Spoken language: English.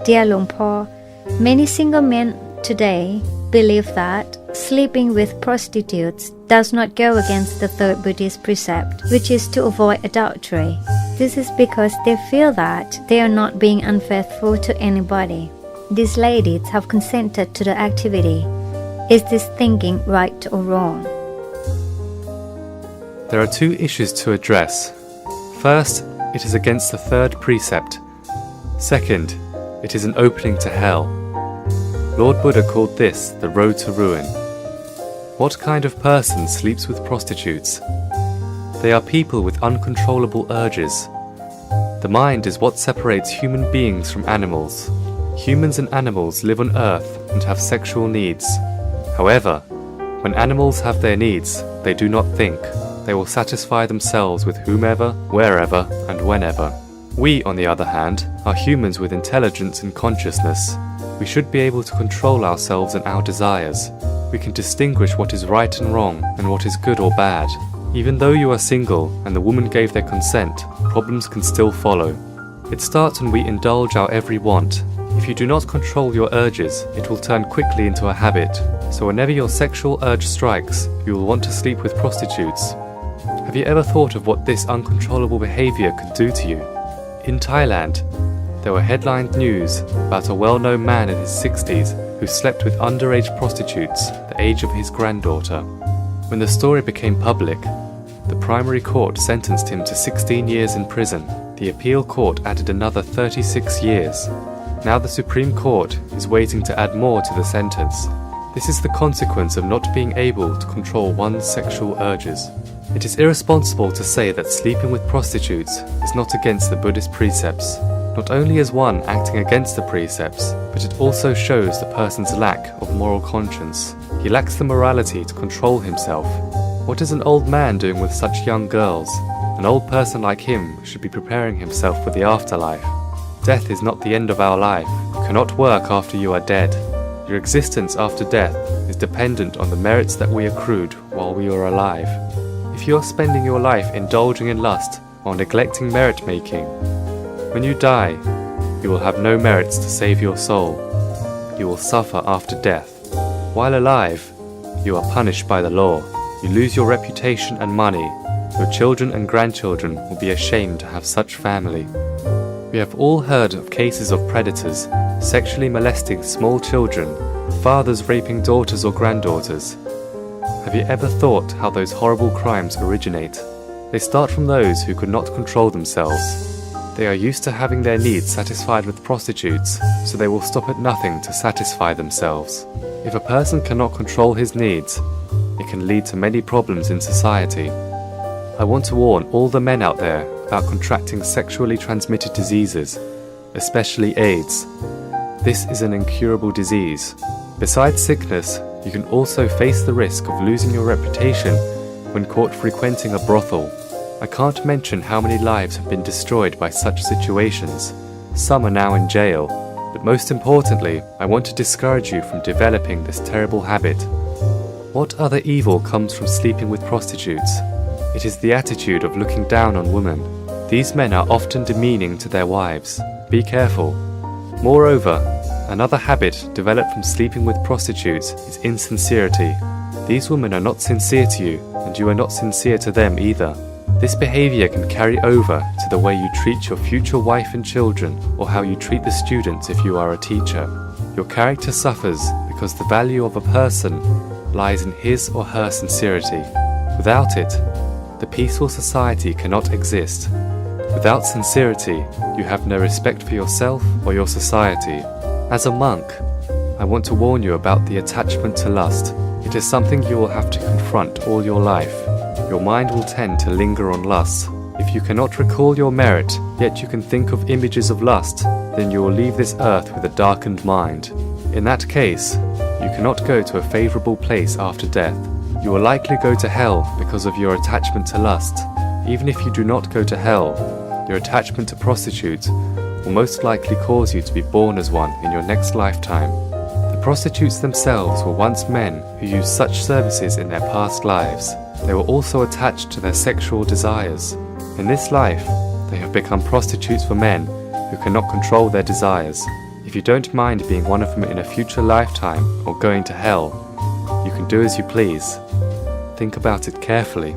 Dear Luang Por, many single men today believe that sleeping with prostitutes does not go against the third Buddhist precept, which is to avoid adultery. This is because they feel that they are not being unfaithful to anybody. These ladies have consented to the activity. Is this thinking right or wrong? There are two issues to address. First, it is against the third precept. Second, it is an opening to hell. Lord Buddha called this the road to ruin. What kind of person sleeps with prostitutes? They are people with uncontrollable urges. The mind is what separates human beings from animals. Humans and animals live on earth and have sexual needs. However, when animals have their needs, they do not think. They will satisfy themselves with whomever, wherever, and whenever. We, on the other hand, are humans with intelligence and consciousness. We should be able to control ourselves and our desires. We can distinguish what is right and wrong and what is good or bad. Even though you are single and the woman gave their consent, problems can still follow. It starts when we indulge our every want. If you do not control your urges, it will turn quickly into a habit. So whenever your sexual urge strikes, you will want to sleep with prostitutes. Have you ever thought of what this uncontrollable behavior could do to you? In Thailand, there were headline news about a well-known man in his 60s who slept with underage prostitutes the age of his granddaughter. When the story became public, the primary court sentenced him to 16 years in prison. The appeal court added another 36 years. Now the Supreme Court is waiting to add more to the sentence. This is the consequence of not being able to control one's sexual urges. It is irresponsible to say that sleeping with prostitutes is not against the Buddhist precepts. Not only is one acting against the precepts, but it also shows the person's lack of moral conscience. He lacks the morality to control himself. What is an old man doing with such young girls? An old person like him should be preparing himself for the afterlife. Death is not the end of our life. You cannot work after you are dead. Your existence after death is dependent on the merits that we accrued while we were alive. If you are spending your life indulging in lust or neglecting merit-making, when you die, you will have no merits to save your soul. You will suffer after death. While alive, you are punished by the law. You lose your reputation and money. Your children and grandchildren will be ashamed to have such family. We have all heard of cases of predators sexually molesting small children, fathers raping daughters or granddaughters. Have you ever thought how those horrible crimes originate? They start from those who could not control themselves. They are used to having their needs satisfied with prostitutes, so they will stop at nothing to satisfy themselves. If a person cannot control his needs, it can lead to many problems in society. I want to warn all the men out there about contracting sexually transmitted diseases, especially AIDS. This is an incurable disease. Besides sickness, you can also face the risk of losing your reputation when caught frequenting a brothel. I can't mention how many lives have been destroyed by such situations. Some are now in jail, but most importantly, I want to discourage you from developing this terrible habit. What other evil comes from sleeping with prostitutes? It is the attitude of looking down on women. These men are often demeaning to their wives. Be careful. Moreover, another habit developed from sleeping with prostitutes is insincerity. These women are not sincere to you, and you are not sincere to them either. This behavior can carry over to the way you treat your future wife and children, or how you treat the students if you are a teacher. Your character suffers because the value of a person lies in his or her sincerity. Without it, the peaceful society cannot exist. Without sincerity, you have no respect for yourself or your society. As a monk, I want to warn you about the attachment to lust. It is something you will have to confront all your life. Your mind will tend to linger on lust. If you cannot recall your merit, yet you can think of images of lust, then you will leave this earth with a darkened mind. In that case, you cannot go to a favorable place after death. You will likely go to hell because of your attachment to lust. Even if you do not go to hell, your attachment to prostitutes will most likely cause you to be born as one in your next lifetime. The prostitutes themselves were once men who used such services in their past lives. They were also attached to their sexual desires. In this life, they have become prostitutes for men who cannot control their desires. If If you don't mind being one of them in a future lifetime or going to hell, you can do as you please. Think about it carefully.